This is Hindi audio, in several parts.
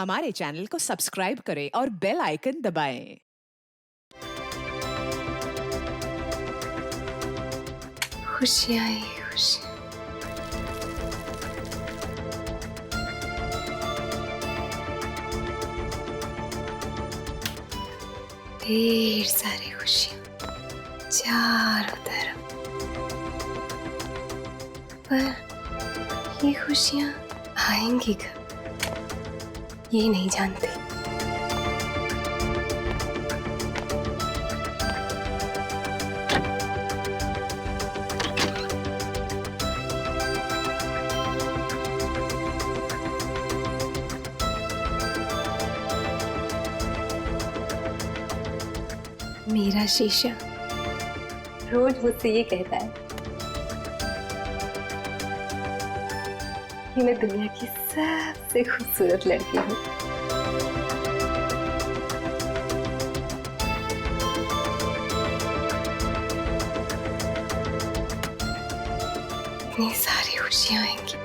हमारे चैनल को सब्सक्राइब करें और बेल आइकन दबाएं। खुशियाँ ही खुशियाँ। ढेर सारी खुशियाँ चारों तरफ, पर ये खुशियाँ आएंगी कब, ये नहीं जानती। मेरा शीशा रोज मुझसे ये कहता है कि मैं दुनिया की सबसे खूबसूरत लड़की हूँ। इतनी सारी खुशियाँ आएंगी।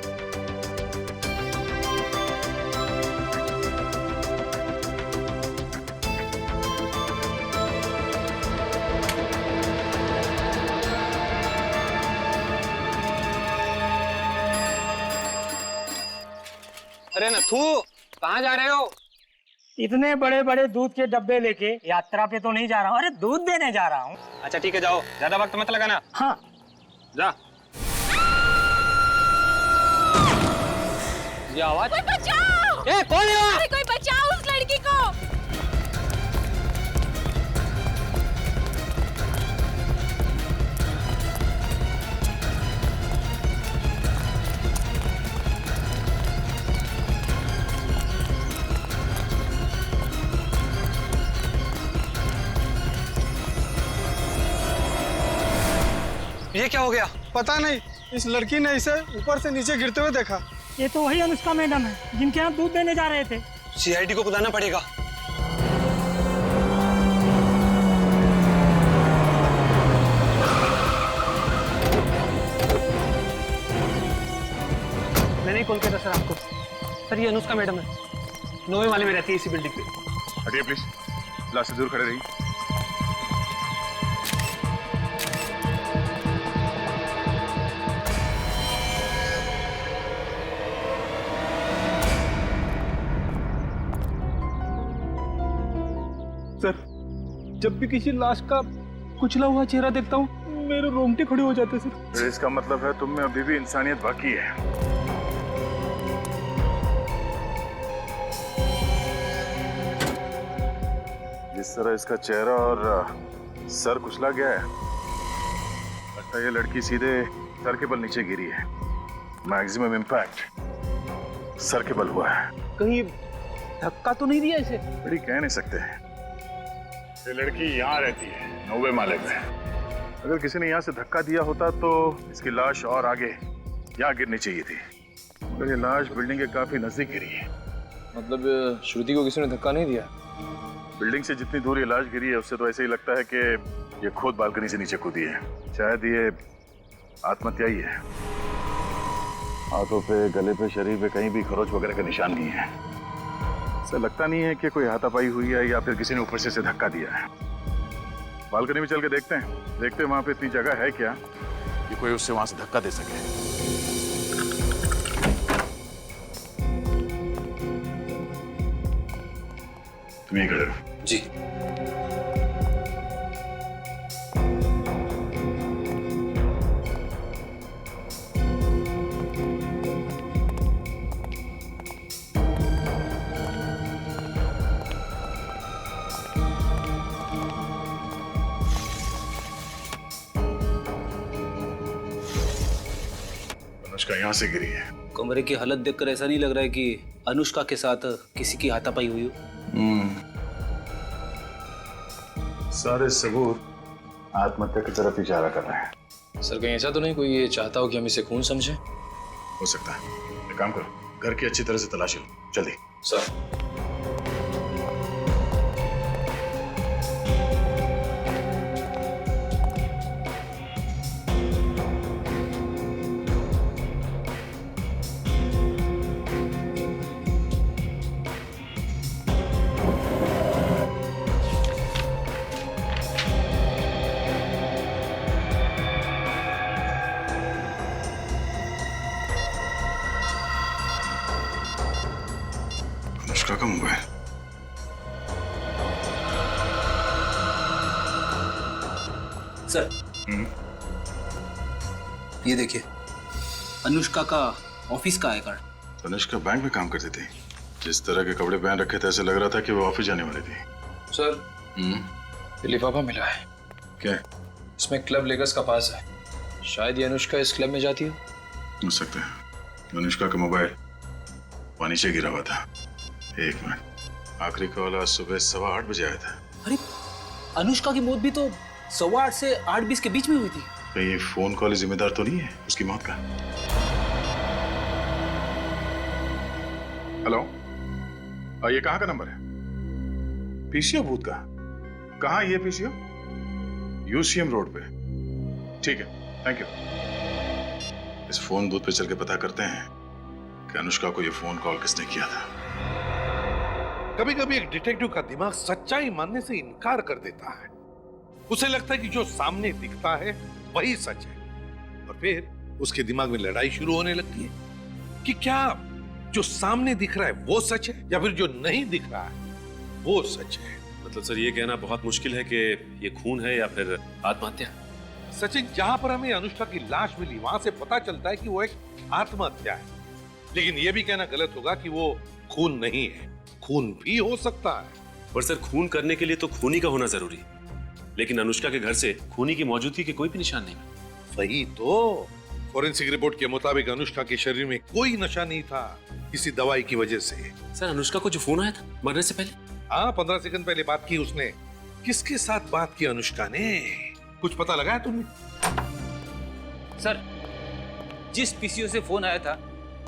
अरे नथु, कहाँ जा रहे हो? इतने बड़े बड़े दूध के डब्बे लेके यात्रा पे तो नहीं जा रहा हूँ, अरे दूध देने जा रहा हूँ। अच्छा ठीक है, जाओ, ज्यादा वक्त मत लगाना। हाँ जा। ये आवाज? कोई बचाओ! ए, कौन है वहाँ? अरे कोई बचाओ उस लड़की को! ये क्या हो गया? पता नहीं, इस लड़की ने इसे ऊपर से नीचे गिरते हुए देखा। ये तो वही अनुष्का मैडम है जिनके यहाँ दूध देने जा रहे थे। सीआईडी को बुलाना पड़ेगा। मैंने ही कॉल किया था सर आपको। सर ये अनुष्का मैडम है, 9वें माले में रहती है इसी बिल्डिंग पे। हटिए प्लीज, क्लास से दूर खड़े रहिए। सर, जब भी किसी लाश का कुचला हुआ चेहरा देखता हूँ मेरे रोंगटे खड़े हो जाते सर। तो इसका मतलब है तुम में अभी भी इंसानियत बाकी है। जिस तरह इसका चेहरा और सर कुचला गया है, लगता है ये लड़की सीधे सर के बल नीचे गिरी है। मैक्सिमम इम्पैक्ट सर के बल हुआ है। कहीं धक्का तो नहीं दिया इसे? बड़ी कह नहीं सकते। ये लड़की यहाँ रहती है 9वें माले पे। अगर किसी ने यहाँ से धक्का दिया होता तो इसकी लाश और आगे यहाँ गिरनी चाहिए थी, मगर ये लाश बिल्डिंग के काफी नजदीक गिरी है। मतलब श्रुति को किसी ने धक्का नहीं दिया? बिल्डिंग से जितनी दूर ये लाश गिरी है उससे तो ऐसे ही लगता है कि ये खुद बालकनी से नीचे कूदी है। शायद ये आत्महत्या ही है। हाथों पे, गले पे, शरीर पे कहीं भी खरोच वगैरह का निशान नहीं है। ऐसा लगता नहीं है कि कोई हाथापाई हुई है या फिर किसी ने ऊपर से इसे धक्का दिया है। बालकनी में चल के देखते हैं वहां पे इतनी जगह है क्या कि कोई उससे वहां से धक्का दे सके। तुम यहीं खड़े रहो। जी। अनुष्का यहाँ से गिरी है। कमरे की हालत देखकर ऐसा नहीं लग रहा है कि अनुष्का के साथ किसी की हाथापाई हुई हो। सारे सबूत आत्महत्या की तरफ इशारा कर रहे हैं। सर कहीं ऐसा तो नहीं कोई ये चाहता हो कि हम इसे खून समझे? हो सकता है। एक काम करो, घर की अच्छी तरह से तलाशी लो, जल्दी। सर अनुष्का का मोबाइल। सर, ये देखिए, अनुष्का का ऑफिस का आई कार्ड। अनुष्का बैंक में काम करती थी। जिस तरह के कपड़े पहन रखे थे ऐसे लग रहा था कि वो ऑफिस जाने वाली थी। सर, ये लिफाफा मिला है। क्या? इसमें क्लब लेगस का पास है। शायद ये अनुष्का इस क्लब में जाती हो सकता है। अनुष्का का मोबाइल वहाँ नीचे गिरा हुआ था। एक मिनट, आखिरी कॉल आज सुबह 8:15 बजे आया था। अरे, अनुष्का की मौत भी तो 8:15 से 8:20 के बीच में हुई थी। कहीं ये फोन कॉल जिम्मेदार तो नहीं है उसकी मौत का? हेलो, ये कहाँ का नंबर है? पीसीओ बूथ का? कहाँ ये पीसीओ? यूसीएम रोड पे। ठीक है, थैंक यू। इस फोन बूथ पे चल के पता करते हैं कि अनुष्का को ये फोन कॉल किसने किया था। कभी कभी एक डिटेक्टिव का दिमाग सच्चाई मानने से इनकार कर देता है। उसे लगता है कि जो सामने दिखता है वही सच है, और फिर उसके दिमाग में लड़ाई शुरू होने लगती है कि क्या जो सामने दिख रहा है वो सच है या फिर जो नहीं दिख रहा है वो सच है। मतलब सर, ये कहना बहुत मुश्किल है कि ये खून है या फिर आत्महत्या। सचिन, जहां पर हमें अनुष्का की लाश मिली वहां से पता चलता है कि वो एक आत्महत्या है, लेकिन यह भी कहना गलत होगा कि वो खून नहीं है। खून भी हो सकता है। पर सर, खून करने के लिए तो खूनी का होना जरूरी, लेकिन अनुष्का के घर से खूनी की मौजूदगी के कोई भी निशान नहीं। वही तो, फॉरेंसिक रिपोर्ट के मुताबिक अनुष्का के शरीर में कोई नशा नहीं था, किसी दवाई की वजह से। सर, अनुष्का को जो फोन आया था मरने से पहले? हाँ, 15 सेकंड पहले बात की उसने। किसके साथ बात की अनुष्का ने? कुछ पता लगा है तुमने? सर, जिस पीसीओ से फोन आया था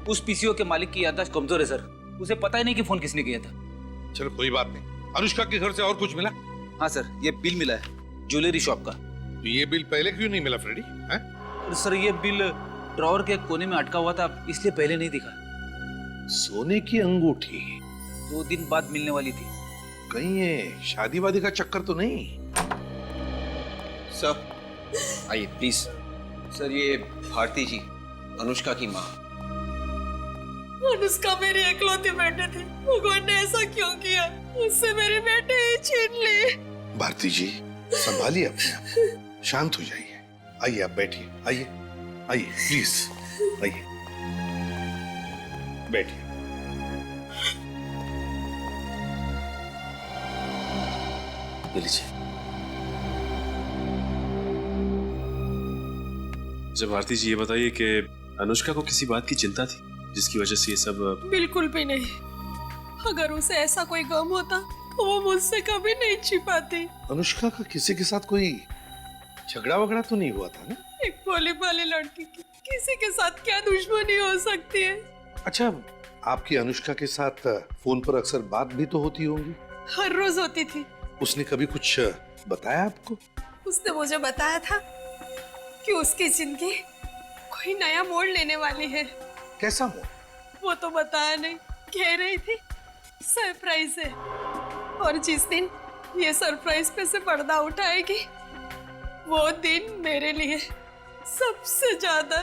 उस पीसीओ के मालिक की याददाश्त कमजोर है सर। उसे पता ही नहीं कि फोन किसने किया था। चलो कोई बात नहीं। अनुष्का के घर से और कुछ मिला? हाँ सर, ये बिल मिला है ज्वेलरी शॉप का। तो ये बिल पहले क्यों नहीं मिला फ्रेडी? सर, ये बिल ड्रॉअर के कोने में अटका हुआ था, इसलिए पहले नहीं दिखा। सोने की अंगूठी 2 दिन बाद मिलने वाली थी। कहीं ये शादी वादी का चक्कर तो नहीं? सर, आइए प्लीज। सर, ये भारती जी, अनुष्का की माँ। अनुष्का मेरी इकलौती बेटे थी। भगवान ने ऐसा क्यों किया? उससे मेरे बेटे ही छीन लिए। भारती जी, संभालिए अपने आप को, शांत हो जाइए। आइए, आप बैठिए। आइए आइए प्लीज, आइए बैठिए। ले लीजिए। जब भारती जी, ये बताइए कि अनुष्का को किसी बात की चिंता थी जिसकी वजह से ये सब? बिल्कुल भी नहीं। अगर उसे ऐसा कोई गम होता तो वो मुझसे कभी नहीं छिपाती। अनुष्का का किसी के साथ कोई झगड़ा वगड़ा तो नहीं हुआ था ना? एक भोली भाली लड़की की किसी के साथ क्या दुश्मनी हो सकती है? अच्छा, आपकी अनुष्का के साथ फोन पर अक्सर बात भी तो होती होंगी? हर रोज होती थी। उसने कभी कुछ बताया आपको? उसने मुझे बताया था कि उसकी जिंदगी कोई नया मोड़ लेने वाली है। कैसा मोड़? वो तो बताया नहीं, कह रही थी सरप्राइज है, और जिस दिन ये सरप्राइज पे से पर्दा उठाएगी वो दिन मेरे लिए सबसे ज्यादा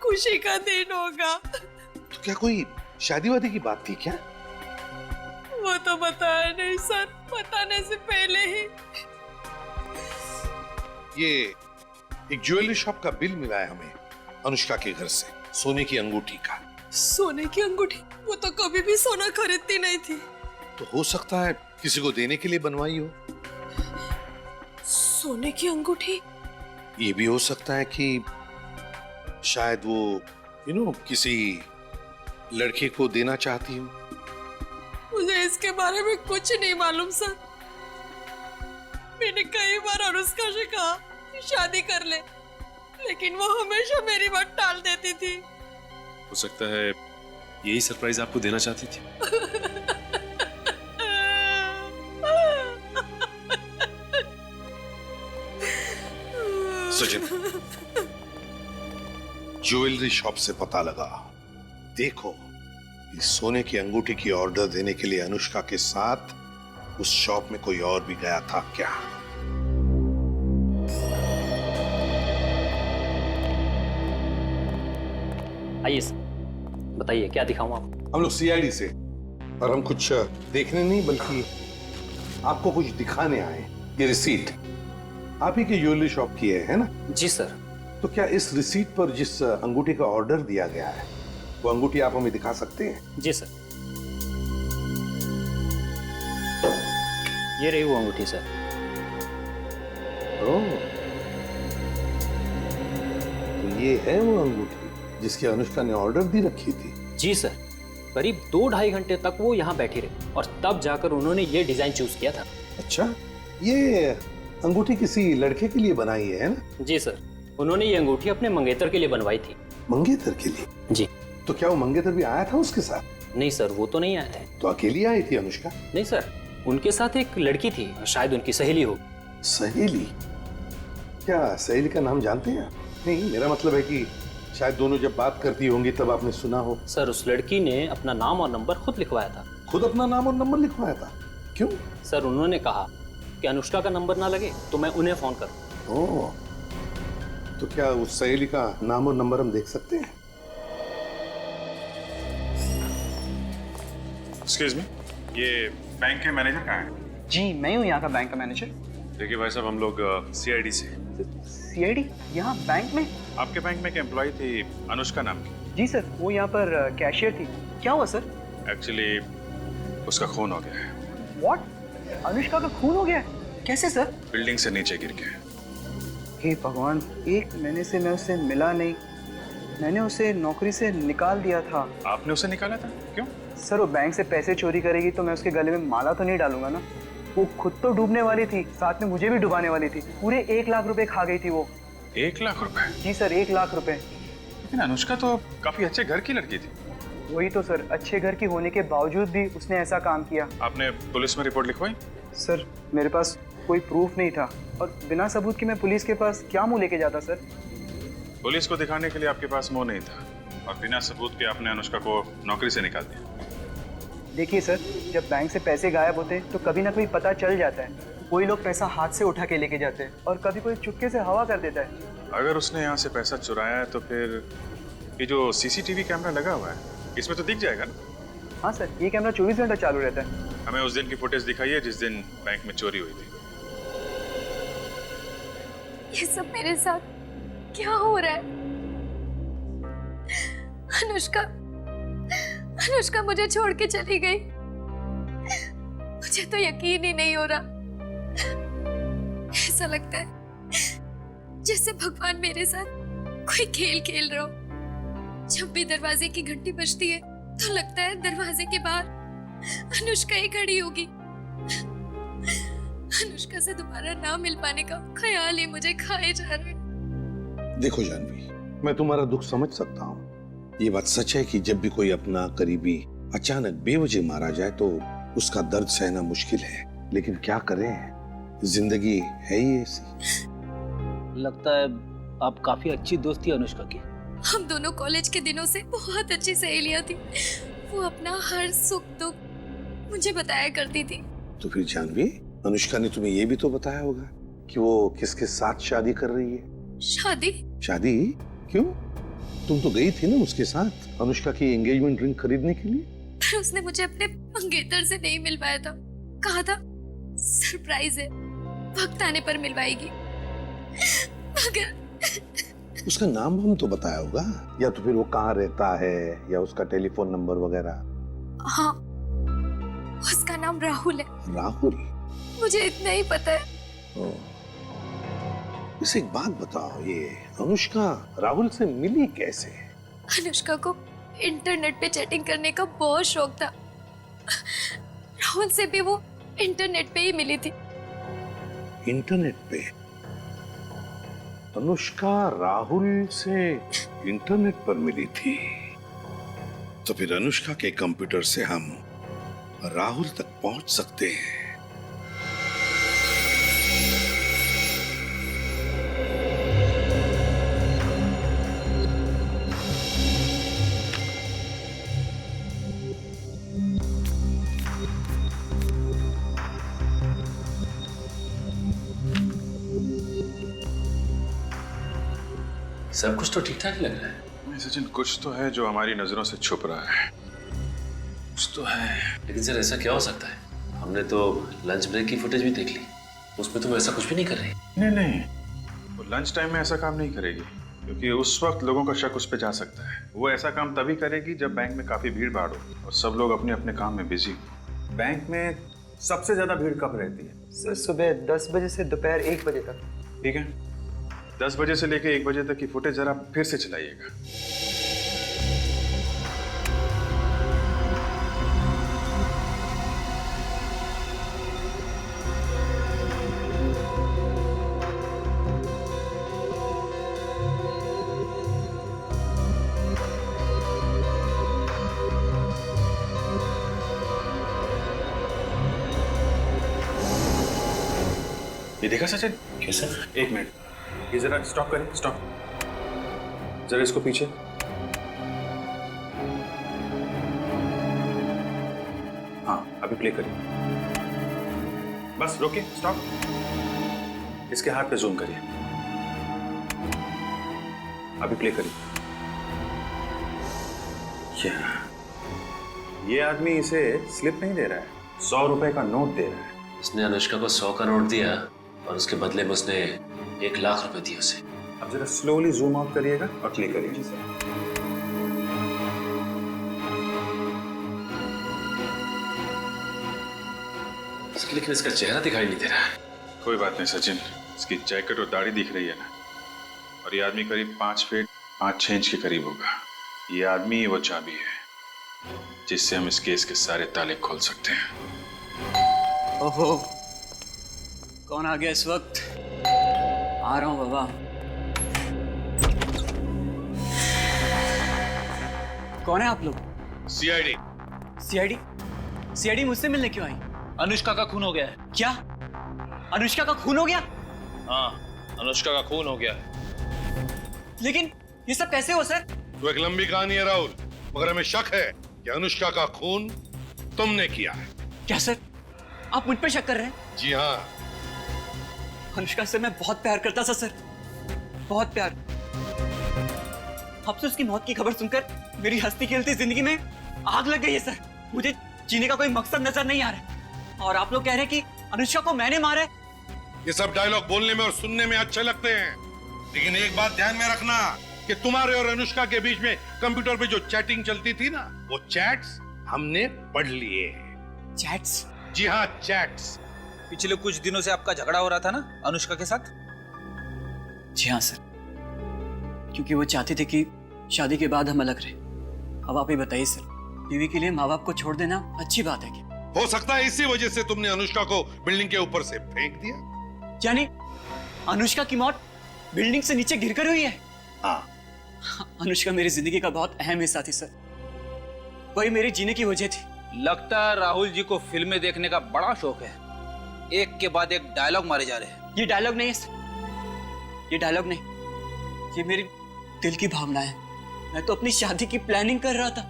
खुशी का दिन होगा। तो क्या कोई शादी वादी की बात थी क्या? वो तो बताया नहीं सर, बताने से पहले ही। ये एक ज्वेलरी शॉप का बिल मिला है हमें अनुष्का के घर से, सोने की अंगूठी का। सोने की अंगूठी? वो तो कभी भी सोना खरीदती नहीं थी। तो हो सकता है किसी को देने के लिए बनवाई हो। सोने की अंगूठी? ये भी हो सकता है कि शायद वो किसी लड़के को देना चाहती हो। मुझे इसके बारे में कुछ नहीं मालूम सर। मैंने कई बार अनुष्का से कहा कि शादी कर ले, लेकिन वो हमेशा मेरी बात टाल देती थी। हो सकता है यही सरप्राइज आपको देना चाहती थी। सचिन, ज्वेलरी शॉप से पता लगा। देखो, इस सोने की अंगूठी की ऑर्डर देने के लिए अनुष्का के साथ उस शॉप में कोई और भी गया था क्या? आइए सर, बताइए क्या दिखाऊं आपको? हम लोग सीआईडी से और हम कुछ देखने नहीं बल्कि आपको कुछ दिखाने आए। ये रिसीट आप ही के ज्वेलरी शॉप की है ना? जी सर। तो क्या इस रिसीट पर जिस अंगूठी का ऑर्डर दिया गया है वो अंगूठी आप हमें दिखा सकते हैं? जी सर। ये रही वो अंगूठी सर। ओह, तो ये है वो अंगूठी जिसकी अनुष्का ने ऑर्डर दी रखी थी? जी सर। करीब 2-2.5 घंटे तक वो यहाँ बैठी रही और तब जाकर उन्होंने ये डिजाइन चूज किया था। अच्छा, ये अंगूठी किसी लड़के के लिए बनाई है ना? जी सर। उन्होंने ये अंगूठी अपने मंगेतर के लिए बनवाई थी। मंगेतर के लिए? जी। तो क्या वो मंगेतर भी आया था उसके साथ? नहीं सर, वो तो नहीं आए थे। तो अकेली आई थी अनुष्का? नहीं सर, उनके साथ एक लड़की थी, शायद उनकी सहेली हो। सहेली? क्या सहेली का नाम जानते हैं? नहीं, मेरा मतलब है कि शायद दोनों जब बात करती होंगी तब आपने सुना हो। सर, उस लड़की ने अपना नाम और नंबर खुद लिखवाया था। खुद अपना नाम और नंबर लिखवाया था? क्यों? सर, उन्होंने कहा कि अनुष्का का नंबर ना लगे तो मैं उन्हें फोन करूं। ओह, तो क्या उस सहेली का नाम और नंबर हम देख सकते हैं? एक्सक्यूज मी, ये बैंक के मैनेजर कहाँ है? जी, मैं हूँ यहाँ का बैंक का मैनेजर। देखिए भाई साहब, हम लोग सीआईडी से। सीआईडी? यहाँ बैंक में? आपके बैंक में एक एम्प्लॉय थी अनुष्का नाम की। जी सर, वो यहाँ पर कैशियर थी। क्या हुआ सर? एक्चुअली उसका खून हो गया है। व्हाट? अनुष्का का खून हो गया है? कैसे सर? बिल्डिंग से नीचे गिर के। हे भगवान, 1 महीने से मैं उससे मिला नहीं। मैंने उसे नौकरी से निकाल दिया था। आपने उसे निकाला था? क्यों? सर, वो बैंक से पैसे चोरी करेगी तो मैं उसके गले में माला तो नहीं डालूंगा ना। वो खुद तो डूबने वाली थी, साथ में मुझे भी डुबाने वाली थी। पूरे 1 लाख रुपए खा गई थी वो। 1 लाख रुपए? जी सर, 1 लाख रुपए। लेकिन अनुष्का तो काफी अच्छे घर की लड़की थी। वही तो सर, अच्छे घर की होने के बावजूद भी उसने ऐसा काम किया। आपने पुलिस में रिपोर्ट लिखवाई? सर, मेरे पास कोई प्रूफ नहीं था और बिना सबूत के मैं पुलिस के पास क्या मुंह लेके जाता सर? पुलिस को दिखाने के लिए आपके पास मुंह नहीं था और बिना सबूत के आपने अनुष्का को नौकरी से निकाल दिया। देखिए सर, जब बैंक से पैसे गायब होते हैं तो कभी ना कभी पता चल जाता है। कोई लोग पैसा हाथ से उठा के लेके जाते हैं और कभी कोई चुपके से हवा कर देता है। अगर उसने यहाँ से पैसा चुराया है तो फिर ये जो सीसीटीवी कैमरा लगा हुआ है इसमें तो दिख जाएगा ना? हाँ सर, ये कैमरा 24 घंटा चालू रहता है। हमें उस दिन की फुटेज दिखाइए जिस दिन बैंक में चोरी हुई थी। ये सब मेरे साथ क्या हो रहा है? अनुष्का मुझे छोड़ के चली गई। मुझे तो यकीन ही नहीं हो रहा। ऐसा लगता है जैसे भगवान मेरे साथ कोई खेल खेल रहा हो। जब भी दरवाजे की घंटी बजती है तो लगता है दरवाजे के बाहर अनुष्का ही खड़ी होगी। अनुष्का से दोबारा ना मिल पाने का ख्याल ही मुझे खाए जा रहा है। देखो जानवी, मैं तुम्हारा दुख समझ सकता हूँ। ये बात सच है कि जब भी कोई अपना करीबी अचानक बेवजह मारा जाए तो उसका दर्द सहना मुश्किल है, लेकिन क्या करें, जिंदगी है ही ऐसी। लगता है आप काफी अच्छी दोस्त थी अनुष्का की। हम दोनों कॉलेज के दिनों से बहुत अच्छी सहेलियां थी। वो अपना हर सुख दुख मुझे बताया करती थी। तो फिर जानवी, अनुष्का ने तुम्हें ये भी तो बताया होगा कि वो किसके साथ शादी कर रही है? शादी? शादी? क्यों? तुम तो गई थी ना उसके साथ अनुष्का की एंगेजमेंट रिंग खरीदने के लिए। पर उसने मुझे अपने मंगेतर से नहीं मिलवाया था। कहा था सरप्राइज है, वक्त आने पर मिलवाएगी। मगर उसका नाम हम तो बताया होगा, या तो फिर वो कहाँ रहता है या उसका टेलीफोन नंबर वगैरह। हाँ, उसका नाम राहुल है। राहुल? मुझे इतना ही पता है। इसे एक बात बताओ, ये अनुष्का राहुल से मिली कैसे? अनुष्का को इंटरनेट पे चैटिंग करने का बहुत शौक था। राहुल से भी वो इंटरनेट पे ही मिली थी। इंटरनेट पे? अनुष्का राहुल से इंटरनेट पर मिली थी? तो फिर अनुष्का के कंप्यूटर से हम राहुल तक पहुंच सकते हैं। सब कुछ तो ठीक ठाक लग रहा है। सचिन, कुछ तो है जो हमारी नजरों से छुप रहा है। कुछ तो है। लेकिन सर ऐसा क्या हो सकता है? हमने तो लंच ब्रेक की फुटेज भी देख ली, उसमें तुम ऐसा कुछ भी नहीं कर रही। नहीं, वो लंच टाइम में ऐसा काम नहीं करेगी, क्योंकि उस वक्त लोगों का शक उस पर जा सकता है। वो ऐसा काम तभी करेगी जब बैंक में काफी भीड़ भाड़ हो और सब लोग अपने अपने काम में बिजी हो। बैंक में सबसे ज्यादा भीड़ कब रहती है? सर सुबह 10 बजे से दोपहर 1 बजे तक। ठीक है, 10 बजे से लेके 1 बजे तक की फुटेज जरा फिर से चलाइएगा। ये देखा सचिन? कैसा? 1 मिनट, ये जरा स्टॉप करें, स्टॉप। जरा इसको पीछे। हाँ, अभी प्ले करिए। बस रोके, स्टॉप। इसके हाथ पे जूम करिए। अभी प्ले करिए। ये आदमी इसे स्लिप नहीं दे रहा है, 100 रुपए का नोट दे रहा है। उसने अनुष्का को 100 का नोट दिया और उसके बदले में उसने 1 लाख रुपए दिए उसे। अब जरा स्लोली जूम आउट करिएगा और क्लिक करिए। लेकिन इसका चेहरा दिखाई नहीं दे रहा है। कोई बात नहीं सचिन, इसकी जैकेट और दाढ़ी दिख रही है ना, और ये आदमी करीब 5 फीट 5-6 इंच के करीब होगा। ये आदमी ही वो चाबी है जिससे हम इस केस के सारे ताले खोल सकते हैं। ओहो, कौन आ गया इस वक्त? आ रहा हूं बाबा। कौन है आप लोग? सीआईडी। सीआईडी? सीआईडी मुझसे मिलने क्यों आई? अनुष्का का खून हो गया है। क्या? अनुष्का का खून हो गया? हाँ, अनुष्का का खून हो गया है। लेकिन ये सब कैसे हो सर? तो एक लंबी कहानी है राहुल, मगर हमें शक है कि अनुष्का का खून तुमने किया है। क्या सर, आप मुझ पे शक कर रहे हैं? जी हाँ। अनुष्का से मैं बहुत प्यार करता था सर, बहुत प्यार। अब से उसकी मौत की खबर सुनकर मेरी हंसती खेलती जिंदगी में आग लग गई है सर। मुझे जीने का कोई मकसद नजर नहीं आ रहा है। और आप लोग कह रहे हैं कि अनुष्का को मैंने मारा है। ये सब डायलॉग बोलने में और सुनने में अच्छे लगते हैं, लेकिन एक बात ध्यान में रखना कि तुम्हारे और अनुष्का के बीच में कंप्यूटर पे जो चैटिंग चलती थी ना, वो चैट्स हमने पढ़ लिए। चैट्स? जी हाँ, चैट्स। पिछले कुछ दिनों से आपका झगड़ा हो रहा था ना अनुष्का के साथ? जी हाँ सर, क्योंकि वो चाहती थी कि शादी के बाद हम अलग रहे। अब आप ही बताइए सर, बीवी के लिए माँ बाप को छोड़ देना अच्छी बात है क्या? हो सकता है इसी वजह से तुमने अनुष्का को बिल्डिंग के ऊपर से फेंक दिया। यानी अनुष्का की मौत बिल्डिंग से नीचे गिरकर हुई है? हाँ। अनुष्का मेरी जिंदगी का बहुत अहम हिस्सा थी सर, वही मेरे जीने की वजह थी। लगता है राहुल जी को फिल्में देखने का बड़ा शौक है। एक के बाद एक डायलॉग मारे जा रहे हैं। ये डायलॉग नहीं है सर, ये डायलॉग नहीं, ये मेरी दिल की भावना है। मैं तो अपनी शादी की प्लानिंग कर रहा था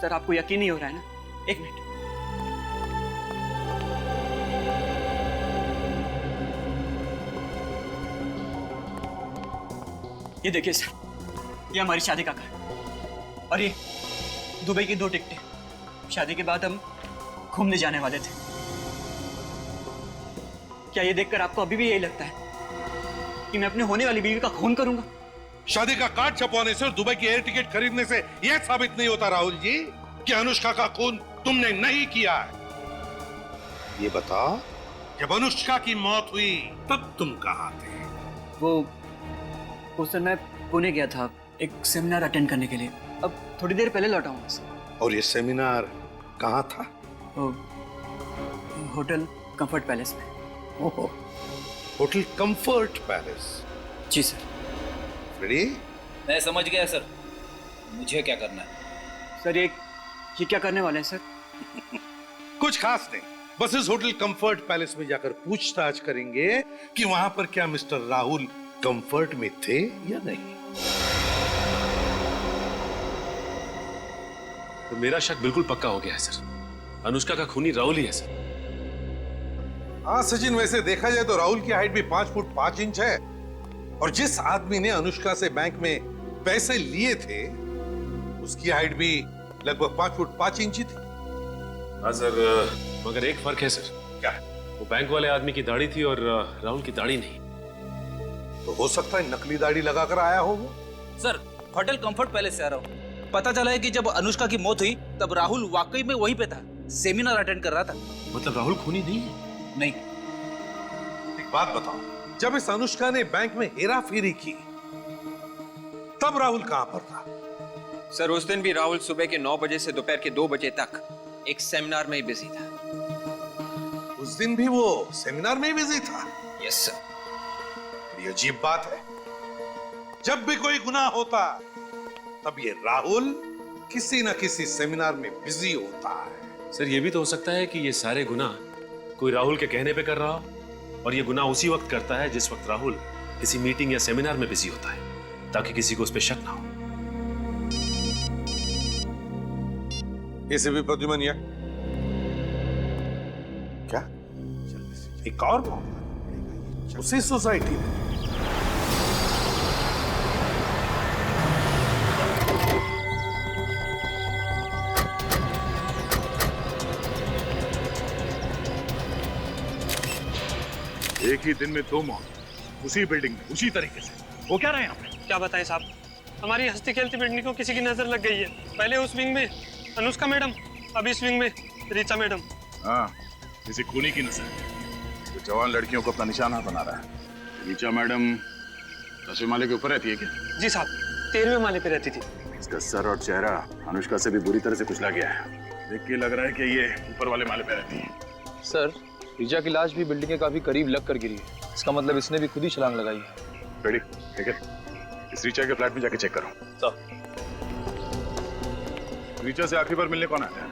सर। आपको यकीन नहीं हो रहा है ना? एक मिनट। ये देखिए सर, ये हमारी शादी का घर और ये दुबई की 2 टिकटें। शादी के बाद हम घूमने जाने वाले थे। क्या ये देखकर आपको अभी भी यही लगता है कि मैं अपने होने वाली बीवी का खून करूंगा? शादी का कार्ड छपवाने से और दुबई की एयर टिकट खरीदने से यह साबित नहीं होता राहुल जी कि अनुष्का का खून तुमने नहीं किया है। ये बताओ, जब अनुष्का की मौत हुई तब तुम कहाँ थे? वो सर, मैं पुणे गया था एक सेमिनार अटेंड करने के लिए। अब थोड़ी देर पहले लौटा हूँ सर। और ये सेमिनार कहाँ था? होटल कंफर्ट पैलेस में। ओहो, होटल कंफर्ट पैलेस। जी सर। रेडी? मैं समझ गया सर, मुझे क्या करना है? सर ये क्या करने वाले हैं सर? कुछ खास नहीं, बस इस होटल कंफर्ट पैलेस में जाकर पूछताछ करेंगे कि वहां पर क्या मिस्टर राहुल कंफर्ट में थे या नहीं। तो मेरा शक बिल्कुल पक्का हो गया है सर, अनुष्का का खूनी राहुल ही है सर। हाँ सचिन, वैसे देखा जाए तो राहुल की हाइट भी 5 फुट 5 इंच है, और जिस आदमी ने अनुष्का से बैंक में पैसे लिए थे उसकी हाइट भी लगभग 5 फुट 5 इंच थी। हाँ सर, मगर एक फर्क है सर। क्या? वो बैंक वाले आदमी की दाढ़ी थी और राहुल की दाढ़ी नहीं। तो हो सकता है नकली दाढ़ी लगाकर आया हो वो। सर, होटल कंफर्ट पैलेस से आ रहा हूँ। पता चला है कि जब अनुष्का की मौत हुई तब राहुल वाकई में वहीं पे था, सेमिनार अटेंड कर रहा था। मतलब राहुल खूनी नहीं है? नहीं। एक बात बताओ, जब इस अनुष्का ने बैंक में हेरा फेरी की तब राहुल कहां पर था? सर उस दिन भी राहुल सुबह के 9 बजे से दोपहर के 2 बजे तक एक सेमिनार में ही बिजी था। उस दिन भी वो सेमिनार में ही बिजी था? Yes sir. ये अजीब बात है, जब भी कोई गुनाह होता तब ये राहुल किसी न किसी सेमिनार में बिजी होता है। सर ये भी तो हो सकता है कि ये सारे गुनाह कोई राहुल के कहने पे कर रहा हो और ये गुनाह उसी वक्त करता है जिस वक्त राहुल किसी मीटिंग या सेमिनार में बिजी होता है, ताकि किसी को उस पर शक ना हो। इसे भी प्रद्युमन या क्या एक और उसी सोसाइटी में? एक ही दिन में 2 मौत, उसी बिल्डिंग में, उसी तरीके से। वो क्या रहे हैं यहाँ पे? क्या बताएं साहब, हमारी हंसती खेलती बिल्डिंग को किसी की नजर लग गई है। पहले उस विंग में अनुष्का मैडम, अब इस विंग में ऋचा मैडम। हाँ, किसी खूनी की नजर जो जवान लड़कियों को अपना निशाना बना रहा है। ऋचा मैडम 10वें माले के ऊपर रहती है क्या? जी साहब, 13वें माले पे रहती थी। इसका सर और चेहरा अनुष्का से भी बुरी तरह से कुचला गया है। देख के लग रहा है कि ये ऊपर वाले माले पे रहती है। सर, ऋचा की लाश भी बिल्डिंग के काफी करीब लग कर गिरी है। इसका मतलब इसने भी खुद ही छलांग लगाई है। रेडी, ठीक है। इस ऋचा के फ्लैट में जाके चेक करो। ऋचा से आखिरी बार मिलने कौन आया है?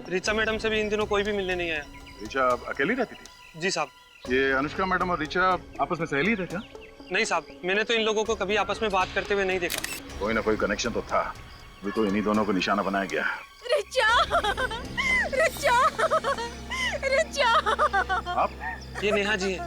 ऋचा मैडम से भी इन दिनों कोई भी मिलने नहीं आया। ऋचा अकेली रहती थी? जी साहब। ये अनुष्का मैडम और ऋचा आपस में सहेली थे क्या? नहीं साहब, मैंने तो इन लोगों को कभी आपस में बात करते हुए नहीं देखा। कोई ना कोई कनेक्शन तो था, वो तो इन्हीं दोनों को निशाना बनाया गया। रिचा! रिचा! रिचा! आप? ये नेहा जी है,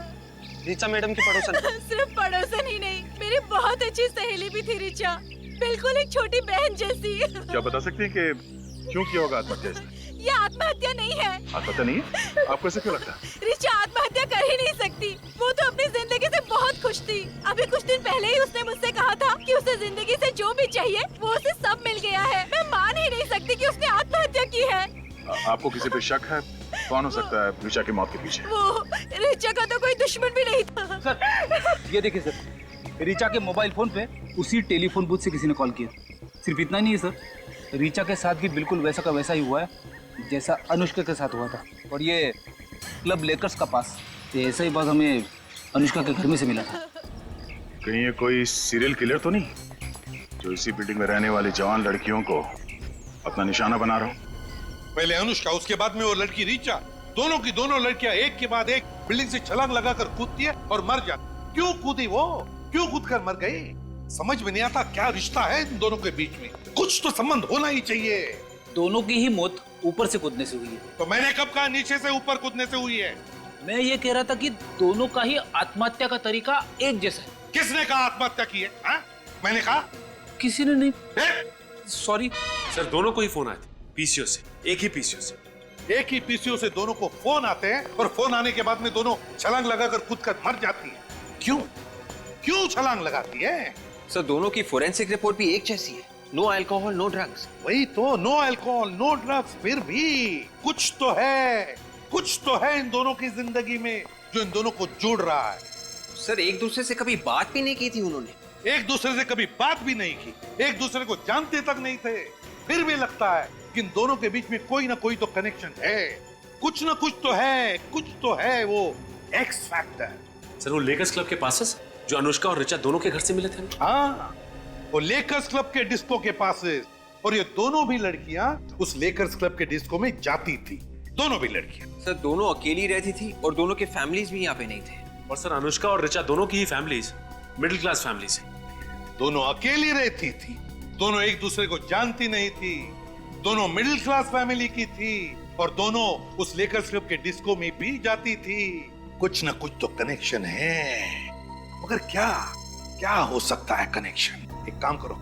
ऋचा मैडम की पड़ोसन। सिर्फ पड़ोसन ही नहीं, मेरी बहुत अच्छी सहेली भी थी रिचा, बिल्कुल एक छोटी बहन जैसी। क्या बता सकते हैं कि क्यों किया होगा आत्महत्या इसने? ये आत्महत्या नहीं है। आत्महत्या नहीं है? आपको ऐसे क्यों लगता है? रिचा आत्महत्या कर ही नहीं सकती, वो तो अपनी जिंदगी से बहुत खुश थी। अभी कुछ दिन पहले ही उसने मुझसे कहा था कि उसे जिंदगी से जो भी चाहिए वो उसे सब मिल गया है। मैं मान ही नहीं सकती कि उसने आत्महत्या की है। आपको किसी पे शक है? कौन हो सकता है ऋचा की मौत के पीछे? वो ऋचा का तो कोई दुश्मन भी नहीं था। सर, ये देखिए सर, ऋचा के मोबाइल फोन पे उसी टेलीफोन बूथ से किसी ने कॉल किया। सिर्फ इतना नहीं है सर, ऋचा के साथ भी बिल्कुल वैसा का वैसा ही हुआ है जैसा अनुष्का के साथ हुआ था। और ये क्लब लेकर्स का पास, ये ऐसा ही बात हमें अनुष्का के घर में से मिला था। कहीं ये कोई सीरियल किलर तो नहीं जो इसी बिल्डिंग में रहने वाली जवान लड़कियों को अपना निशाना बना रहा हो? पहले अनुष्का, उसके बाद में वो लड़की ऋचा, दोनों की दोनों लड़कियां एक के बाद एक बिल्डिंग से छलांग लगाकर कूदती है और मर जाती। क्यों कूदी वो? क्यों कूदकर मर गई? समझ में नहीं आता क्या रिश्ता है इन दोनों के बीच में। कुछ तो संबंध होना ही चाहिए। दोनों की ही मौत ऊपर से कूदने से हुई है। तो मैंने कब कहा नीचे से ऊपर कूदने से हुई है? मैं ये कह रहा था कि दोनों का ही आत्महत्या का तरीका एक जैसा है। किसने कहा आत्महत्या की है? हा? मैंने कहा? किसी ने नहीं। सॉरी सर, दोनों को ही फोन आए थे पीसीओ से, एक ही पीसीओ से। एक ही पीसीओ से दोनों को फोन आते हैं और फोन आने के बाद में दोनों छलांग लगाकर कूदकर मर जाती है। क्यों? क्यों छलांग लगाती है? सर दोनों की फोरेंसिक रिपोर्ट भी एक जैसी है, नो अल्कोहल नो ड्रग्स। वही तो, नो अल्कोहल नो ड्रग्स। फिर भी कुछ तो है, कुछ तो है इन दोनों की जिंदगी में जो इन दोनों को जोड़ रहा है। सर एक दूसरे से कभी बात भी नहीं की थी उन्होंने, एक दूसरे से कभी बात भी नहीं की, एक दूसरे को जानते तक नहीं थे। फिर भी लगता है कि इन दोनों के बीच में कोई ना कोई तो कनेक्शन है, कुछ ना कुछ तो है, कुछ तो है वो एक्स फैक्टर। सर वो लेकर्स क्लब के पासेस जो अनुष्का और ऋचा दोनों के घर से मिले थे। हाँ, वो लेकर्स क्लब के डिस्को के पासेस। और ये दोनों भी लड़कियां उस लेकर्स क्लब के डिस्को में जाती थी, दोनों भी लड़कियां। सर दोनों अकेली रहती थी और दोनों के फैमिलीज भी यहाँ पे नहीं थे। और सर अनुष्का और ऋचा दोनों की ही फैमिलीज मिडिल क्लास फैमिलीज है। दोनों अकेली रहती थी, दोनों एक दूसरे को जानती नहीं थी, दोनों मिडिल क्लास फैमिली की थी और दोनों उस लेकर्स क्लब के डिस्को में भी जाती थी। कुछ ना कुछ तो कनेक्शन है, मगर क्या क्या हो सकता है कनेक्शन? एक काम करो,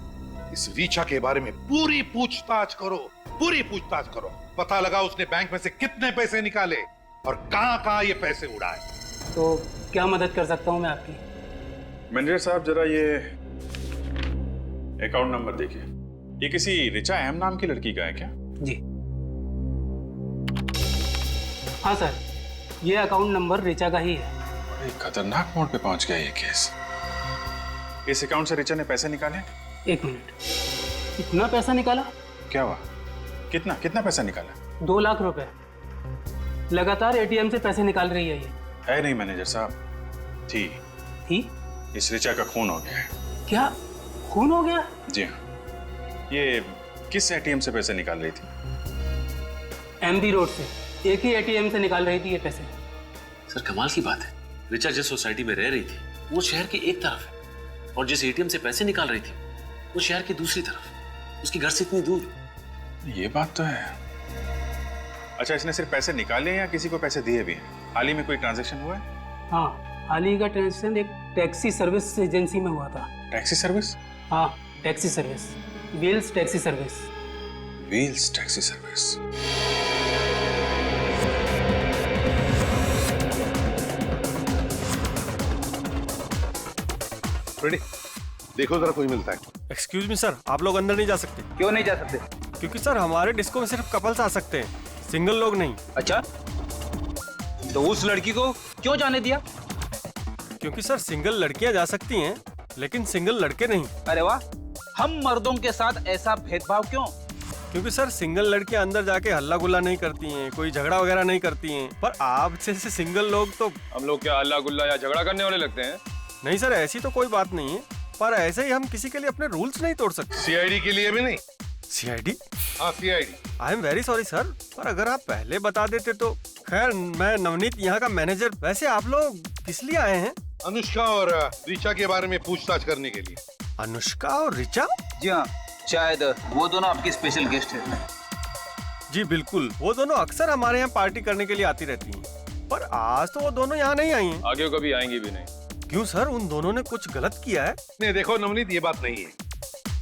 इस ऋचा के बारे में पूरी पूछताछ करो, पूरी पूछताछ करो, पता लगा उसने बैंक में से कितने पैसे निकाले और कहां ये पैसे उड़ाए। तो क्या मदद कर सकता हूं मैं आपकी? मैनेजर साहब जरा ये अकाउंट नंबर देखिए। ये किसी रिचा एम नाम की लड़की का है क्या? जी हाँ सर, ये अकाउंट नंबर रिचा का ही है। बड़े खतरनाक मोड़ पे पहुंच गया ये केस। इस अकाउंट से रिचा ने पैसे निकाले? 1 मिनट, इतना पैसा निकाला? क्या हुआ? कितना कितना पैसा निकाला? 2 लाख रुपए। लगातार एटीएम से पैसे निकाल रही है ये। है नहीं मैनेजर साहब, थी इस रिचा का खून हो गया है। क्या खून हो गया? जी हाँ। ये किस एटीएम से पैसे निकाल रही थी? एमबी रोड से, एक ही एटीएम से निकाल रही थी ये पैसे। सर कमाल की बात है, रिचा जिस सोसाइटी में रह रही थी वो शहर के एक तरफ है और जिस एटीएम से पैसे निकाल रही थी वो शहर की दूसरी तरफ, उसके घर से इतनी दूर। ये बात तो है। अच्छा, इसने सिर्फ पैसे निकाले या किसी को पैसे दिए भी हैं? हाल ही में कोई ट्रांजैक्शन हुआ है? हाँ, हाल ही का ट्रांजैक्शन एक टैक्सी सर्विस एजेंसी में हुआ था। Taxi service? हाँ, taxi service, wheels taxi service. Wheels taxi service. Ready, देखो जरा कोई मिलता है। एक्सक्यूज मी सर, आप लोग अंदर नहीं जा सकते। क्यों नहीं जा सकते? क्योंकि सर हमारे डिस्को में सिर्फ कपल्स आ सकते हैं, सिंगल लोग नहीं। अच्छा, तो उस लड़की को क्यों जाने दिया? क्योंकि सर सिंगल लड़कियां जा सकती हैं लेकिन सिंगल लड़के नहीं। अरे वाह, हम मर्दों के साथ ऐसा भेदभाव क्यों? क्योंकि सर सिंगल लड़कियां अंदर जाके हल्ला गुल्ला नहीं करती हैं, कोई झगड़ा वगैरह नहीं करती हैं। पर आप जैसे सिंगल लोग तो। हम लोग क्या हल्ला गुल्ला या झगड़ा करने वाले लगते हैं? नहीं सर, ऐसी तो कोई बात नहीं है, पर ऐसे ही हम किसी के लिए अपने रूल्स नहीं तोड़ सकते। सीआईडी के लिए भी नहीं? सीआईडी? हाँ CID. I am very sorry sir, पर अगर आप पहले बता देते तो। खैर, मैं नवनीत यहाँ का मैनेजर। वैसे आप लोग किस लिए आए हैं? अनुष्का और रिचा के बारे में पूछताछ करने के लिए। अनुष्का और रिचा? जी हाँ, शायद वो दोनों आपके स्पेशल गेस्ट हैं। जी बिल्कुल, वो दोनों अक्सर हमारे यहाँ पार्टी करने के लिए आती रहती हैं, पर आज तो वो दोनों यहाँ नहीं आई हैं। आगे कभी आएंगी भी नहीं। क्यों सर, उन दोनों ने कुछ गलत किया है? नहीं देखो नवनीत, ये बात नहीं है।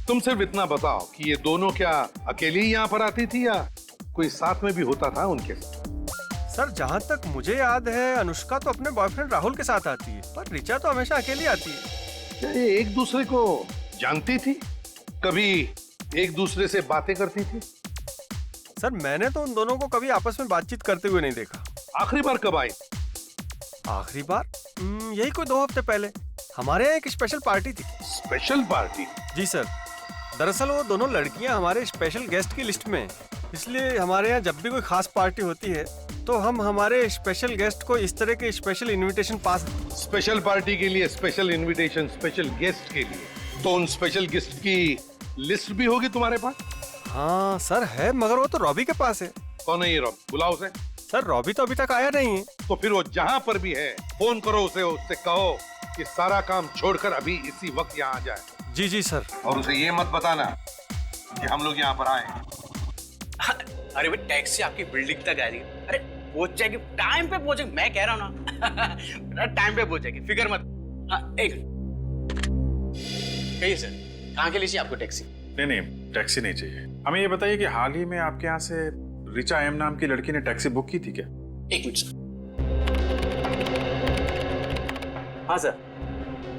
तुम सिर्फ इतना बताओ कि ये दोनों क्या अकेली ही यहाँ पर आती थी या कोई साथ में भी होता था उनके साथ? सर जहाँ तक मुझे याद है, अनुष्का तो अपने बॉयफ्रेंड राहुल के साथ आती है, पर रिचा तो हमेशा अकेली आती है। क्या ये एक दूसरे को जानती थी? कभी एक दूसरे से बातें करती थी? सर मैंने तो उन दोनों को कभी आपस में बातचीत करते हुए नहीं देखा। आखिरी बार कब आई? आखिरी बार यही कोई 2 हफ्ते पहले। हमारे यहाँ एक स्पेशल पार्टी थी। Special party? जी सर, दरअसल वो दोनों लड़कियां हमारे स्पेशल गेस्ट की लिस्ट में हैं, इसलिए हमारे यहाँ जब भी कोई खास पार्टी होती है तो हम हमारे स्पेशल गेस्ट को इस तरह के स्पेशल इनविटेशन पास। स्पेशल पार्टी के लिए स्पेशल इनविटेशन स्पेशल गेस्ट के लिए, तो उन स्पेशल गेस्ट की लिस्ट भी होगी तुम्हारे पास? हाँ सर है, मगर वो तो रॉबी के पास है। कौन है ये रॉबी? बुलाओ उसे। सर रॉबी तो अभी तक आया नहीं है। तो फिर वो जहाँ पर भी है फोन करो उसे, उससे कहो कि सारा काम छोड़कर अभी इसी वक्त यहाँ आ जाए। जी जी सर। और उसे ये मत बताना कि हम लोग यहाँ पर आए। अरे भाई, टैक्सी आपकी बिल्डिंग तक आ रही है। अरे पहुंच जाएगी, टाइम पे पहुंचेगी, मैं कह रहा हूँ ना। टाइम पे पहुंचेगी, फिक्र मत। हाँ, एक कहिए सर, कहाँ के लिए चाहिए आपको टैक्सी? नहीं, टैक्सी नहीं चाहिए। हमें ये बताइए कि हाल ही में आपके यहाँ से रिचा एम नाम की लड़की ने टैक्सी बुक की थी क्या? 1 मिनट सर। हाँ सर,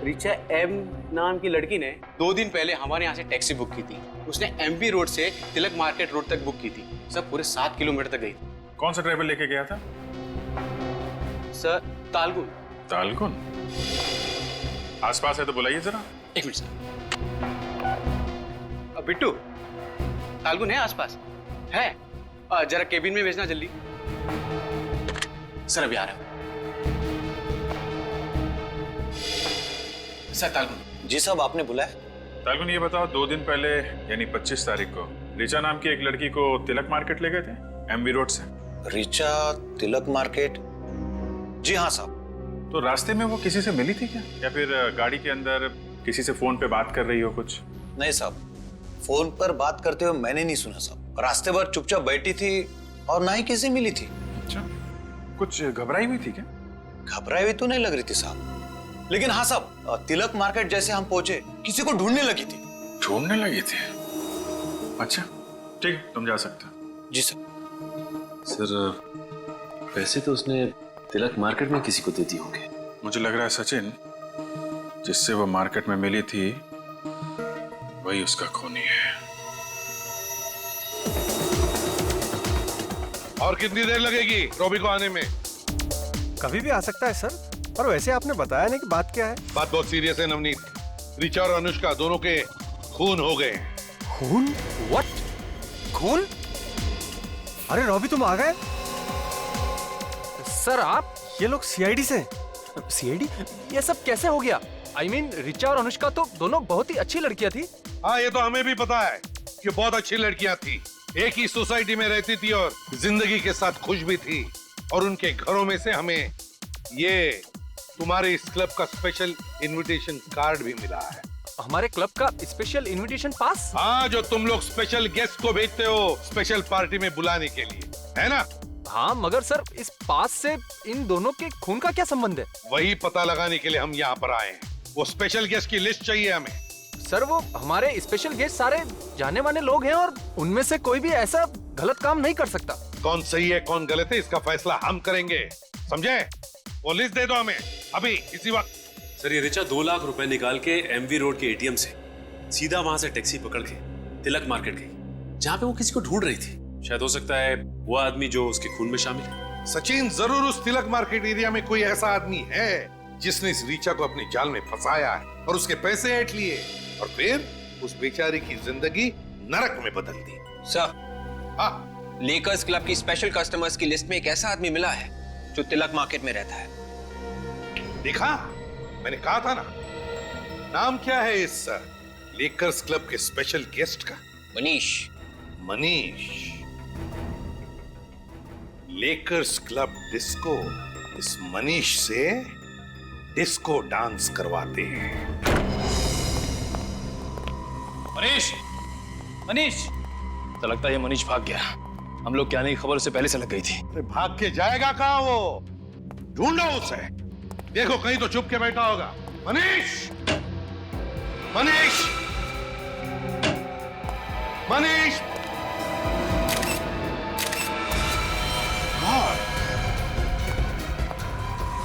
रिचा एम नाम की लड़की ने 2 दिन पहले हमारे यहाँ से टैक्सी बुक की थी। उसने एमपी रोड से तिलक मार्केट रोड तक बुक की थी। सर पूरे 7 किलोमीटर तक गई थी। कौन सा ड्राइवर लेके गया था? सर तालगुन। तालगुन? आसपास है तो बुलाइए जरा। 1 मिनट सर। बिट्टू, तालगुन है आसपास? है? जरा केबिन में भेजना जल्दी। सर अभी आ रहा हूं। सर तालगुन। जी साहब, आपने बुलाया? तालगुन ये बताओ, 2 दिन पहले यानी 25 तारीख को रिचा नाम की एक लड़की को तिलक मार्केट ले गए थे एमबी रोड से। रिचा तिलक मार्केट? जी हाँ साहब। तो रास्ते में वो किसी से मिली थी क्या, या फिर गाड़ी के अंदर किसी से फोन पे बात कर रही हो कुछ? नहीं साहब, फोन पर बात करते हुए मैंने नहीं सुना साहब। रास्ते भर चुपचाप बैठी थी और ना ही किसी मिली थी। अच्छा, कुछ घबराई हुई थी क्या? घबराई हुई तो नहीं लग रही थी साहब, लेकिन हाँ साहब, तिलक मार्केट जैसे हम पहुंचे किसी को ढूंढने लगी थी। ढूंढने लगी थी? अच्छा, ठीक, तुम जा सकते हो। जी सर। सर पैसे तो उसने तिलक मार्केट में किसी को दे दिए होंगे। मुझे लग रहा है सचिन, जिससे वो मार्केट में मिली थी वही उसका खूनी है। और कितनी देर लगेगी रॉबी को आने में? कभी भी आ सकता है सर। और वैसे आपने बताया नहीं कि बात क्या है? बात बहुत सीरियस है नवनीत। रिचा और अनुष्का दोनों के खून हो गए। खून? व्हाट? खून? अरे रॉबी तुम आ गए? सर आप? ये लोग सीआईडी से? सीआईडी? ये सब कैसे हो गया? I mean, रिचा और अनुष्का तो दोनों बहुत ही अच्छी लड़कियां थी। हाँ, ये तो हमें भी पता है कि बहुत अच्छी लड़कियां थी। एक ही सोसाइटी में रहती थी और जिंदगी के साथ खुश भी थी। और उनके घरों में से हमें ये तुम्हारे इस क्लब का स्पेशल इनविटेशन कार्ड भी मिला है। हमारे क्लब का स्पेशल इनविटेशन पास? हाँ, जो तुम लोग स्पेशल गेस्ट को भेजते हो स्पेशल पार्टी में बुलाने के लिए, है ना? हाँ, मगर सर इस पास से इन दोनों के खून का क्या संबंध है? वही पता लगाने के लिए हम यहाँ पर आए हैं। वो स्पेशल गेस्ट की लिस्ट चाहिए हमें। सर वो हमारे स्पेशल गेस्ट सारे जाने माने लोग हैं और उनमें से कोई भी ऐसा गलत काम नहीं कर सकता। कौन सही है कौन गलत है इसका फैसला हम करेंगे, समझे? वो लिस्ट दे दो हमें अभी इसी वक्त। सर ये रिचा 2 लाख रुपए निकाल के एमवी रोड के एटीएम से सीधा वहां से टैक्सी पकड़ के तिलक मार्केट गई, जहां पे वो किसी को ढूंढ रही थी। शायद हो सकता है वो आदमी जो उसके खून में शामिल है। सचिन, जरूर उस तिलक मार्केट एरिया में कोई ऐसा आदमी है जिसने इस रिचा को अपने जाल में फंसाया है और उसके पैसे ऐंठ लिए और फिर उस बेचारी की जिंदगी नरक में बदल दी। सर, हाँ, लेकर्स क्लब की स्पेशल कस्टमर्स की लिस्ट में एक ऐसा आदमी मिला है जो तिलक मार्केट में रहता है। देखा, मैंने कहा था ना। नाम क्या है इस लेकर्स क्लब के स्पेशल गेस्ट का? Manish. Manish. Lakers club disco इस मनीष से डिस्को डांस करवाते हैं। मनीष, मनीष, तो लगता है ये मनीष भाग गया। हम लोग क्या नहीं खबर उसे पहले से लग गई थी। अरे भाग के जाएगा कहां वो? ढूंढो उसे। देखो कहीं तो छुप के बैठा होगा। मनीष, मनीष, मनीष।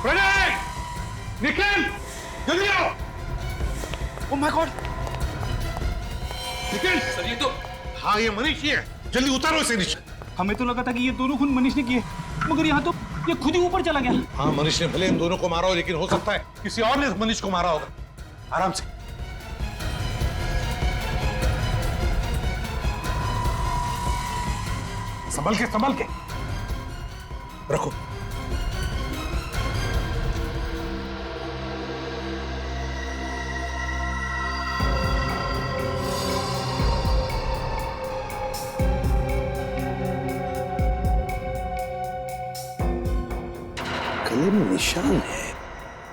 प्रणय, निखिल, जल्दी आओ। Oh my God, Nikhil. Sir ये तो, हाँ ये मनीष ही है। जल्दी उतारो इसे नीचे। हमें तो लगा था कि ये दोनों खून मनीष ने किए, मगर यहाँ तो ये खुद ही ऊपर चला गया। हाँ, मनीष ने भले इन दोनों को मारा हो, लेकिन हो सकता है किसी और ने मनीष को मारा होगा। आराम से। संभल के, संभल के रखो। गले में निशान है।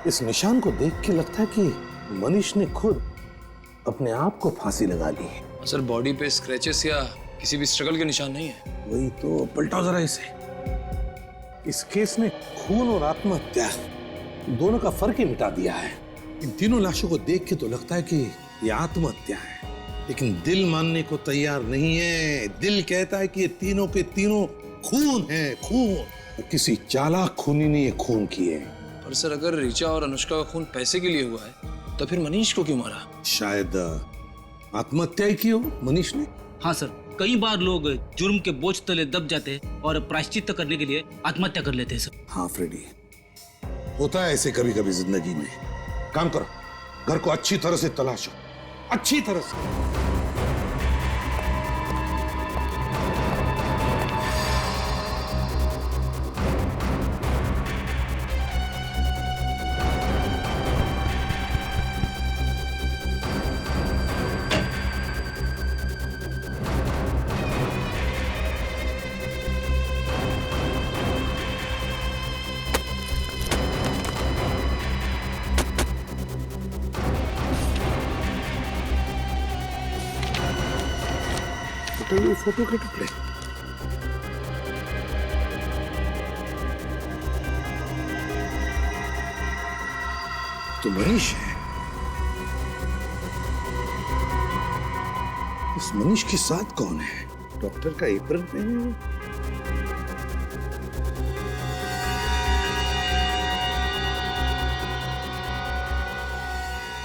इस निशान को देख के लगता है कि मनीष ने खुद अपने आप को फांसी लगा ली है। सर बॉडी पे स्क्रैचेस या किसी भी स्ट्रगल के निशान नहीं है। वही तो, पलटाओ जरा इसे। इस केस ने खून और आत्महत्या दोनों का फर्क ही मिटा दिया है। इन तीनों लाशों को देख के तो लगता है कि ये आत्महत्या है, लेकिन दिल मानने को तैयार नहीं है। दिल कहता है कि ये तीनों के तीनों खून है, खून। किसी चालाक खूनी ने ये खून किए। पर सर अगर रिचा और अनुष्का का खून पैसे के लिए हुआ है तो फिर मनीष को क्यों मारा? शायद आत्महत्या ही की हो मनीष ने। हाँ सर, कई बार लोग जुर्म के बोझ तले दब जाते हैं और प्रायश्चित करने के लिए आत्महत्या कर लेते हैं सर। हाँ फ्रेडी, होता है ऐसे कभी कभी जिंदगी में। काम करो, घर को अच्छी तरह से तलाशो, अच्छी तरह से। ये फोटो के टुकड़े तो मनीष है। इस मनीष के साथ कौन है? डॉक्टर का एप्रन पहने हुए।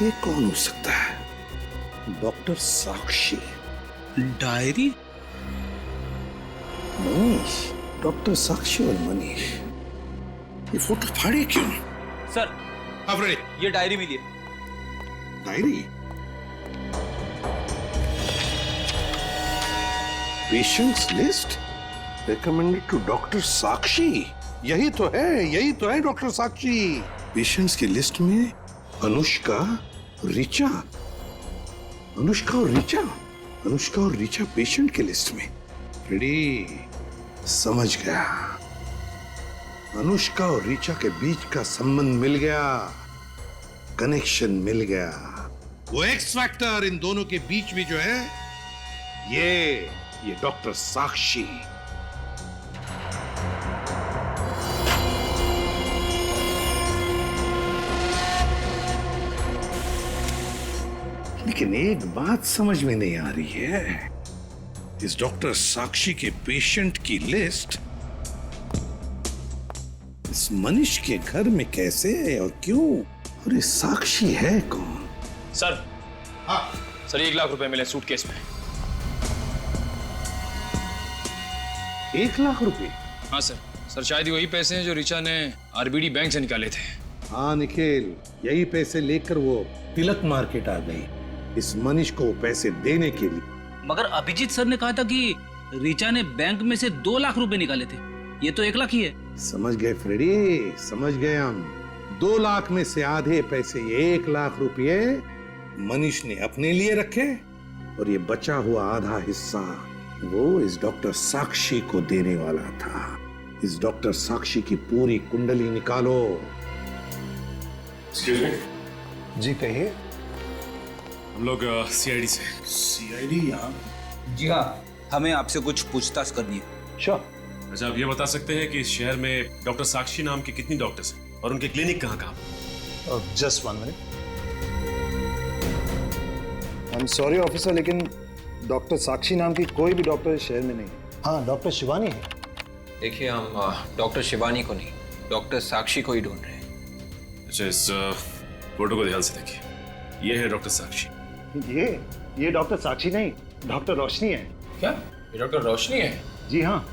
ये कौन हो सकता है? डॉक्टर साक्षी। डायरी? मनीष, डॉक्टर साक्षी और मनीष, ये फोटो फाड़े क्यों? सर, अब रेडी, ये डायरी मिली है। Diary? Patients list recommended to doctor Sakshi. यही तो है डॉक्टर साक्षी। पेशेंट्स की लिस्ट में अनुष्का, ऋचा, अनुष्का और ऋचा पेशेंट के लिस्ट में। रेडी, समझ गया। अनुष्का और ऋचा के बीच का संबंध मिल गया, कनेक्शन मिल गया। वो एक्स फैक्टर इन दोनों के बीच में जो है, ये डॉक्टर साक्षी। लेकिन एक बात समझ में नहीं आ रही है, इस डॉक्टर साक्षी के पेशेंट की लिस्ट इस मनीष के घर में कैसे है और क्यों? और ये साक्षी है कौन? सर, हाँ सर, 1 लाख रुपए मिले सूटकेस में। 1 लाख रुपए? हाँ सर, शायद वही पैसे हैं जो ऋचा ने आरबीडी बैंक से निकाले थे। हाँ निखिल, यही पैसे लेकर वो तिलक मार्केट आ गई इस मनीष को पैसे देने के लिए। मगर अभिजीत सर ने कहा था कि ऋचा ने बैंक में से 2 लाख रुपए निकाले थे। ये तो 1 लाख ही है। समझ गए फ्रेडी, समझ गए हम। 2 लाख में से आधे पैसे, 1 लाख रुपए मनीष ने अपने लिए रखे और ये बचा हुआ आधा हिस्सा वो इस डॉक्टर साक्षी को देने वाला था। इस डॉक्टर साक्षी की पूरी कुंडली निकालो। जी कहिए। हम लोग सीआईडी से। सीआईडी यहाँ? जी हाँ, हमें आपसे कुछ पूछताछ करनी है। अच्छा, आप ये बता सकते हैं कि इस शहर में डॉक्टर साक्षी नाम के कितनी डॉक्टर्स हैं और उनके क्लिनिक कहाँ? Just 1 minute. I am sorry officer, लेकिन डॉक्टर साक्षी नाम की कोई भी डॉक्टर इस शहर में नहीं है। हाँ, डॉक्टर शिवानी है। देखिए, हम डॉक्टर शिवानी को नहीं, डॉक्टर साक्षी को ही ढूंढ रहे हैं। अच्छा, इस फोटो को ध्यान से देखिए। ये है डॉक्टर साक्षी। ये डॉक्टर साक्षी नहीं, डॉक्टर रोशनी है। क्या ये डॉक्टर रोशनी है? जी हाँ,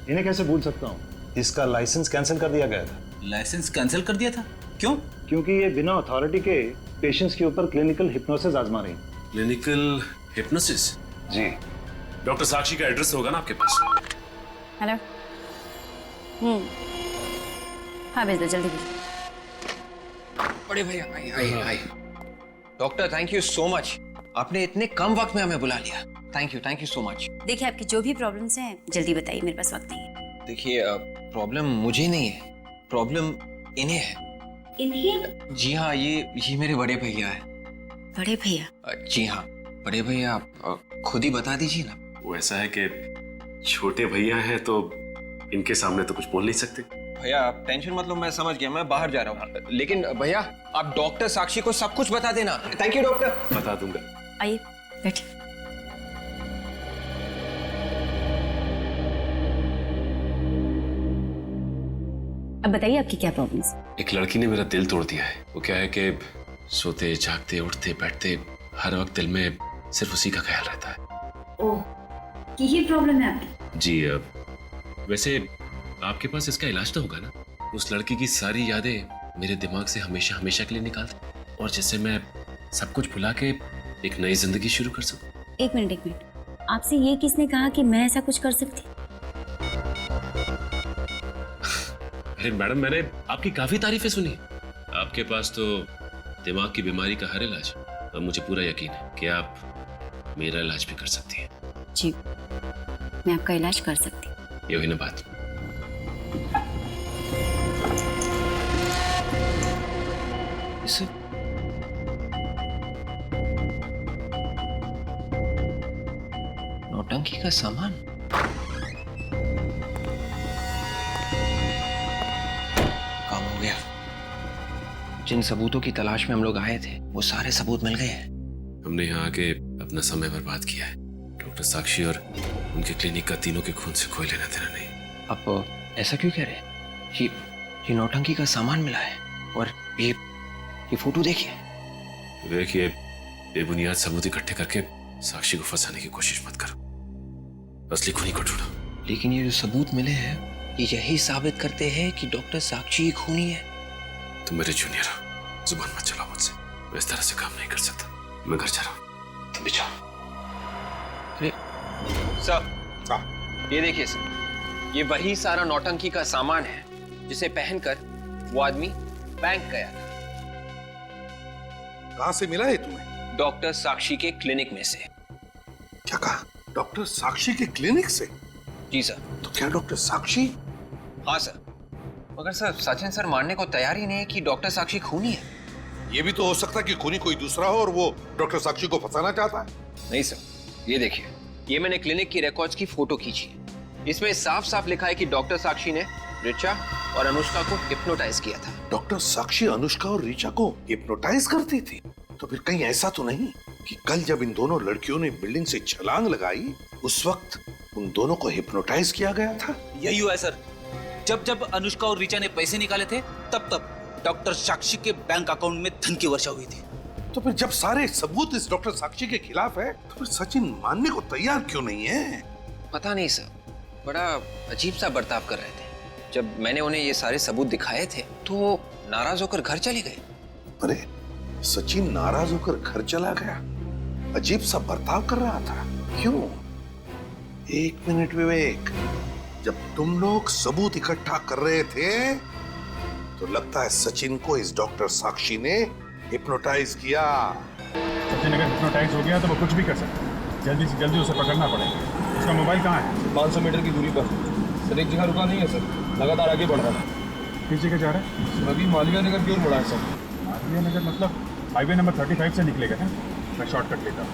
इन्हें कैसे भूल सकता हूँ। इसका लाइसेंस कैंसिल कर दिया गया था। लाइसेंस कैंसिल कर दिया था? क्यों? क्योंकि ये बिना अथॉरिटी के पेशेंट्स के ऊपर क्लिनिकल हिप्नोसिस आजमा रही। Clinical hypnosis? जी। डॉक्टर साक्षी का एड्रेस होगा ना आपके पास? हेलो। हाँ भेज दो, जल्दी भेज। बड़े भैया, आइए। Doctor, thank you so much. आपने इतने कम वक्त में हमें बुला लिया। Thank you so much. देखिए, आपकी जो भी प्रॉब्लम्स हैं जल्दी बताइए, मेरे पास वक्त नहीं है। देखिए, प्रॉब्लम मुझे नहीं है, प्रॉब्लम इन्हें है। इन्हें? जी हाँ, ये मेरे बड़े भैया है। बड़े भैया? जी हाँ, बड़े भैया। आप खुद ही बता दीजिए ना। वो ऐसा है कि छोटे भैया हैं तो इनके सामने तो कुछ बोल नहीं सकते। भैया, आप टेंशन मत लो, मैं समझ गया, मैं बाहर जा रहा हूँ। लेकिन भैया, आप डॉक्टर साक्षी को सब कुछ बता देना। Thank you doctor. बता दूंगा। आइए बैठिए। अब बताइए आपकी क्या प्रॉब्लम है? एक लड़की ने मेरा दिल तोड़ दिया है। वो क्या है कि सोते जागते उठते बैठते हर वक्त दिल में सिर्फ उसी का ख्याल रहता है। ओह, ये प्रॉब्लम है आपकी? जी, वैसे आपके पास इसका इलाज तो होगा ना? उस लड़की की सारी यादें मेरे दिमाग से हमेशा हमेशा के लिए निकाल दें और जिससे मैं सब कुछ भुला के एक नई जिंदगी शुरू कर सकूं। एक मिनट, आपसे ये किसने कहा कि मैं ऐसा कुछ कर सकती? अरे मैडम, मैंने आपकी काफी तारीफें सुनी। आपके पास तो दिमाग की बीमारी का हर इलाज है और मुझे पूरा यकीन है कि आप मेरा इलाज भी कर सकती हैं। जी, मैं आपका इलाज कर सकती हूँ। ये हुई ना बात। नौटंकी का सामान। काम हो गया। जिन सबूतों की तलाश में हम लोग आए थे वो सारे सबूत मिल गए हैं। हमने यहाँ आके अपना समय बर्बाद किया है। डॉक्टर साक्षी और उनके क्लिनिक का तीनों के खून से कोई लेना देना नहीं। आप ऐसा क्यों कह रहे हैं? ये नौटंकी का सामान मिला है और ये फोटो देखिए। विवेक, ये बेबुनियाद सबूत इकट्ठे करके साक्षी को फंसाने की कोशिश मत करो। असली खूनी को ढूंढो। लेकिन ये जो सबूत मिले हैं ये यही साबित करते हैं कि डॉक्टर साक्षी ही खूनी है। तुम मेरे जूनियर हो, जुबान मत चलाओ मुझसे। मैं इस तरह से काम नहीं कर सकता। मैं घर जा रहा हूँ, तुम भी जाओ। अरे सर, ये देखिए सर, ये वही सारा नौटंकी का सामान है जिसे पहनकर वो आदमी बैंक गया था। कहां से मिला है तुम्हें? डॉक्टर साक्षी के क्लिनिक में से। क्या कहा? डॉक्टर साक्षी के क्लिनिक से? जी सर। तो क्या डॉक्टर साक्षी? हाँ सर, मगर सर सचिन सर मानने को तैयार ही नहीं है कि डॉक्टर साक्षी खूनी है। ये भी तो हो सकता है कि खूनी कोई दूसरा हो और वो डॉक्टर साक्षी को फंसाना चाहता है। नहीं सर, ये देखिए, ये मैंने क्लिनिक की रिकॉर्ड्स की फोटो खींची है। इसमें साफ साफ लिखा है कि डॉक्टर साक्षी ने ऋचा और अनुष्का को हिप्नोटाइज किया था। डॉक्टर साक्षी अनुष्का और ऋचा को हिप्नोटाइज करती थी? तो फिर कहीं ऐसा तो नहीं कि कल जब इन दोनों लड़कियों ने बिल्डिंग से छलांग लगाई उस वक्त उन दोनों को हिप्नोटाइज किया गया था? यही हुआ है सर। जब जब अनुष्का और ऋचा ने पैसे निकाले थे तब तब डॉक्टर साक्षी के बैंक अकाउंट में धन की वर्षा हुई थी। तो फिर जब सारे सबूत इस डॉक्टर साक्षी के खिलाफ है तो फिर सचिन मानने को तैयार क्यों नहीं है? पता नहीं सर, बड़ा अजीब सा बर्ताव कर रहे थे। जब मैंने उन्हें ये सारे सबूत दिखाए थे तो नाराज होकर घर चले गए। अरे सचिन नाराज होकर घर चला गया? अजीब सा बर्ताव कर रहा था, क्यों? एक मिनट विवेक, जब तुम लोग सबूत इकट्ठा कर रहे थे तो लगता है सचिन को इस डॉक्टर साक्षी ने हिप्नोटाइज किया। सचिन अगर हिप्नोटाइज हो गया तो वो कुछ भी कर सकता है। जल्दी से जल्दी उसे पकड़ना पड़ेगा। उसका मोबाइल कहाँ है? 500 मीटर की दूरी पर सर। एक जगह रुका नहीं है सर, लगातार आगे बढ़ रहा है। किस जगह जा रहा है? अभी मालवीय नगर की ओर मुड़ा है सर। मालवीय नगर मतलब हाईवे नंबर 35 से निकलेगा ना? मैं शॉर्टकट लेता हूँ।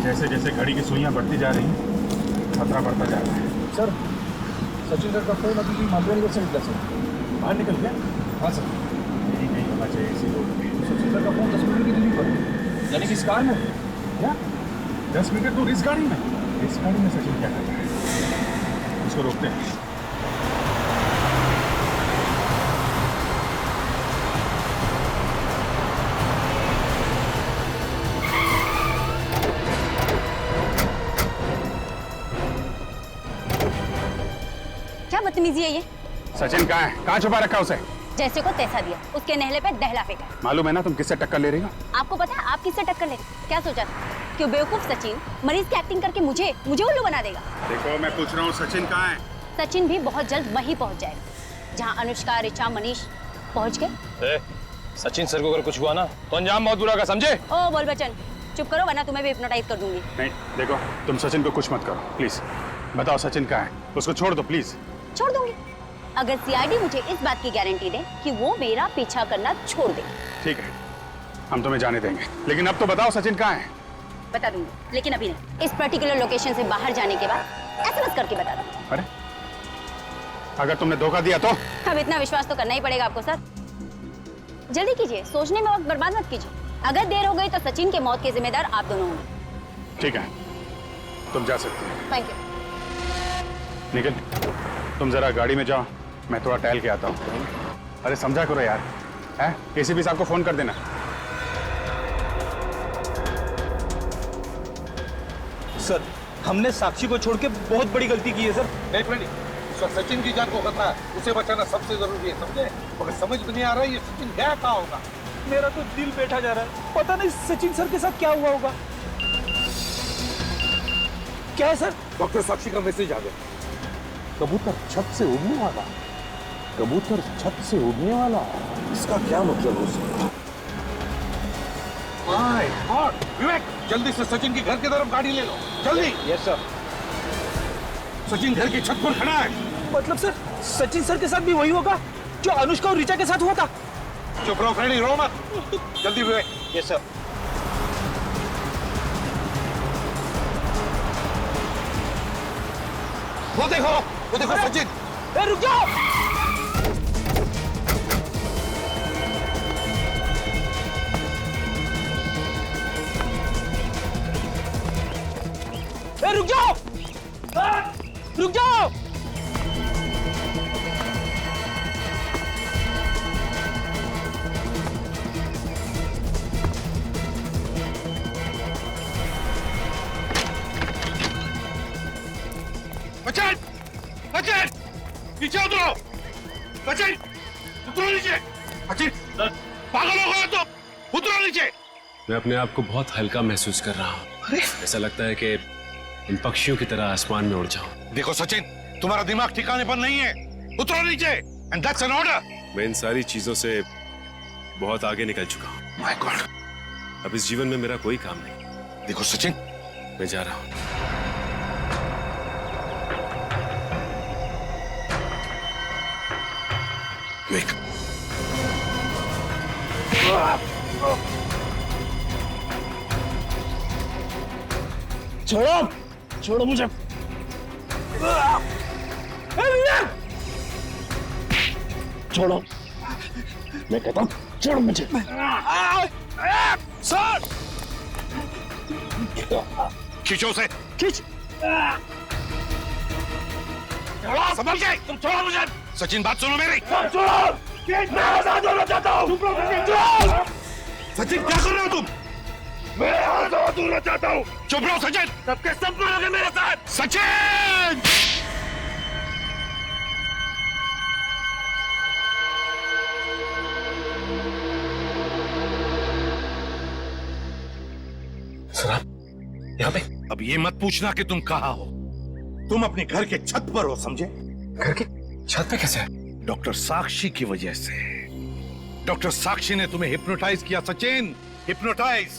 जैसे जैसे घड़ी की सुइयां बढ़ती जा रही खतरा बढ़ता जा रहा है। सर सचिन सर का फोन अभी मालवीय नगर से निकला सर। बाहर निकल गया? हाँ सर। यही नहीं होना चाहिए इसी रोड पे। सचिन सर का फोन 10 मीटर की दूरी पर, यानी कि इस कार में। क्या 10 मीटर दूर इस गाड़ी में? इस गाड़ी में सचिन क्या कर रहा है? उसको रोकते हैं। क्या बदतमीजी है ये? सचिन कहाँ है? कहाँ छुपा रखा उसे? जैसे को तैसा दिया, उसके नहले पे दहला फेंका। मालूम है ना तुम किससे टक्कर ले रही हो? आपको पता है आप किससे टक्कर ले रही? क्या सोचा था कि बेवकूफ सचिन मरीज की एक्टिंग करके मुझे उल्लू बना देगा? देखो मैं पूछ रहा हूँ सचिन कहाँ है? सचिन भी बहुत जल्द वहीं पहुंच जाएगा जहाँ अनुष्का, ऋचा, मनीष पहुंच गए। सचिन सर को अगर कुछ हुआ ना तो अंजाम बहुत बुरा का, समझे? ओ बोल बच्चन, चुप करो वरना तुम्हें भी हिप्नोटाइज कर दूंगी। नहीं देखो, तुम सचिन को कुछ मत करो प्लीज। बताओ सचिन कहाँ है? उसको छोड़ दो प्लीज। छोड़ दूंगी अगर सीआईडी मुझे इस बात की गारंटी दे कि वो मेरा पीछा करना छोड़ दे। ठीक है, हम तुम्हें जाने देंगे, लेकिन अब तो बताओ सचिन कहाँ है? बता दूंगी, लेकिन अभी नहीं। इस पर्टिकुलर लोकेशन से बाहर जाने के बाद एसएमएस करके बता दूंगी। अरे अगर तुमने धोखा दिया तो? अब इतना विश्वास तो करना ही पड़ेगा आपको सर। जल्दी कीजिए, सोचने में वक्त बर्बाद मत कीजिए। अगर देर हो गई तो सचिन के मौत के जिम्मेदार आप दोनों होंगे। ठीक है, तुम जा सकती हो। Thank you. निखिल, तुम जरा गाड़ी में जाओ, मैं थोड़ा टहल के आता हूँ। अरे समझा करो यार, है? एसीपी साहब को फोन कर देना। सर हमने साक्षी को छोड़ के बहुत बड़ी गलती की है सर। नहीं फ्रेंड, इस वक्त सचिन की जान को खतरा है, उसे बचाना सबसे जरूरी है, समझे? मगर समझ में नहीं आ रहा है ये सचिन गया कहाँ होगा। मेरा तो दिल बैठा जा रहा है, पता नहीं सचिन सर के साथ क्या हुआ होगा। क्या है सर? डॉक्टर साक्षी का मैसेज आ गया। कबूतर छत से उड़ने वाला, कबूतर छत से उड़ने वाला, इसका क्या मतलब हो सकता है? My God! विवेक, जल्दी से सचिन के घर की तरफ गाड़ी ले लो, जल्दी। Yes sir. सचिन घर की छत पर खड़ा है। मतलब सर सचिन सर के साथ भी वही होगा जो अनुष्का और ऋचा के साथ हुआ था? चुप रहो फ्रेंडी, रो मत। जल्दी विवेक। Yes sir. वो देखो सचिन। रुक जाओ। सचिन नीचे उतरो। सचिन उतरो नीचे। सचिन पागल हो गया तुम, उतरो नीचे। मैं अपने आप को बहुत हल्का महसूस कर रहा हूँ। ऐसा लगता है कि इन पक्षियों की तरह आसमान में उड़ जाऊं। देखो सचिन, तुम्हारा दिमाग ठिकाने पर नहीं है, उतरो नीचे। And that's an order. मैं इन सारी चीजों से बहुत आगे निकल चुका हूँ। माय गॉड, अब इस जीवन में मेरा कोई काम नहीं। देखो सचिन, मैं जा रहा हूँ। विवेक, छोड़ो, छोड़ो मुझे। छोड़ो, मैं कहता हूँ छोड़ो मुझे। सर, खींचो उसे। खींच। समझ गए? तुम छोड़ो मुझे। सचिन बात सुनो मेरी। छोड़ो, मैं आजाद होना चाहता हूँ। सचिन क्या कर रहे हो तुम? मैं आजाद होना चाहता हूँ। चुप रहो सचिन। सबके सब करोगे मेरे साथ। सचिन! सर आप यहाँ पे? अब ये मत पूछना कि तुम कहाँ हो। तुम अपने घर के छत पर हो, समझे? घर के छत पे कैसे? डॉक्टर साक्षी की वजह से। डॉक्टर साक्षी ने तुम्हें हिप्नोटाइज किया सचिन, हिप्नोटाइज।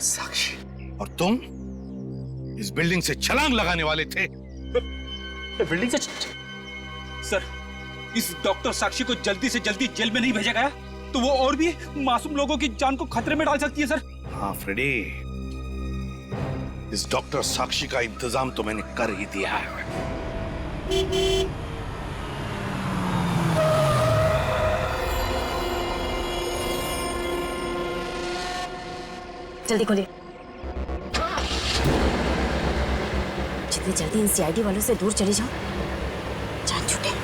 साक्षी? और तुम इस बिल्डिंग से छलांग लगाने वाले थे। बिल्डिंग से? सर, इस डॉक्टर साक्षी को जल्दी से जल्दी जेल में नहीं भेजा गया तो वो और भी मासूम लोगों की जान को खतरे में डाल सकती है। सर हाँ फ्रेडी, इस डॉक्टर साक्षी का इंतजाम तो मैंने कर ही दिया है। जल्दी खोलिए। जितनी जल्दी इन सीआईडी वालों से दूर चली जाओ, जान छूटे।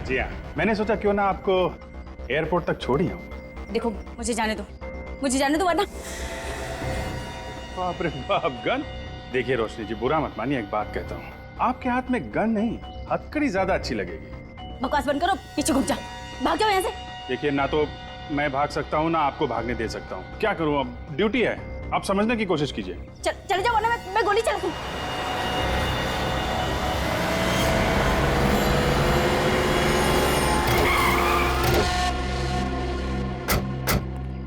जी हाँ, मैंने सोचा क्यों ना आपको एयरपोर्ट तक छोड़ ही आऊं। देखो, मुझे जाने दो वरना। बाप रे बाप, गन? देखिए रोशनी जी, बुरा मत मानिए, एक बात कहता हूँ, आपके हाथ में गन नहीं, हथकड़ी ज्यादा अच्छी लगेगी। बकवास बंद करो, पीछे घुस जा, भाग जाओ यहाँ से। देखिए, ना तो मैं भाग सकता हूँ ना आपको भागने दे सकता हूँ। क्या करूँ, अब ड्यूटी है, आप समझने की कोशिश कीजिए। चले जाओ वरना मैं गोली चला दूँ।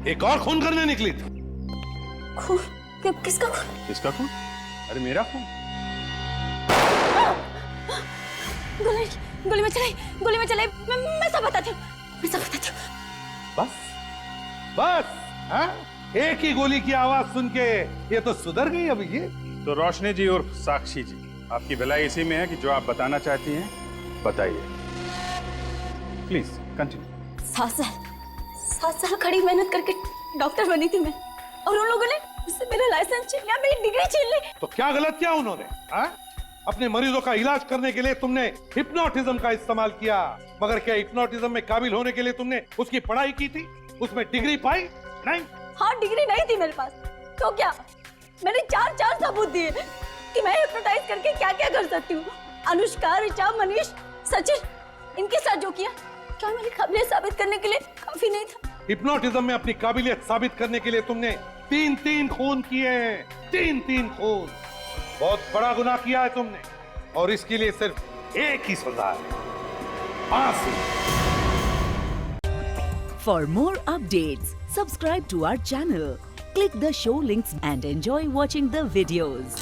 एक और खून करने निकली थी। खून? किसका खून? किसका खून? अरे मेरा खून। गोली में चलाई। मैं सब बताती हूँ। बस हाँ? एक ही गोली की आवाज सुन के ये तो सुधर गई अब ये। तो रोशनी जी और साक्षी जी, आपकी भलाई इसी में है कि जो आप बताना चाहती हैं बताइए। Please continue. 7 साल खड़ी मेहनत करके डॉक्टर बनी थी मैं, और उन लोगों ने मुझसे मेरा लाइसेंस छीन लिया, मेरी डिग्री छीन ली। तो क्या गलत किया उन्होंने? अपने मरीजों का इलाज करने के लिए तुमने हिप्नोटिज्म का इस्तेमाल किया, मगर क्या हिप्नोटिज्म में काबिल होने के लिए तुमने उसकी पढ़ाई की थी, उसमें डिग्री पाई? नहीं। हाँ, डिग्री नहीं थी मेरे पास, तो क्या? मैंने 4 सबूत दिए कि मैं हिप्नोटाइज करके क्या क्या कर सकती हूँ। अनुष्का, ऋचा, मनीष, सचिन, इनके साथ जो किया, क्या मेरी काबिलियत साबित करने के लिए काफी नहीं था? हिप्नोटिज्म में अपनी काबिलियत साबित करने के लिए तुमने 3 खून किए हैं। 3 खून। बहुत बड़ा गुनाह किया है तुमने, और इसके लिए सिर्फ एक ही सजा है, फांसी। For more updates, subscribe to our channel, click the show links and enjoy watching the videos.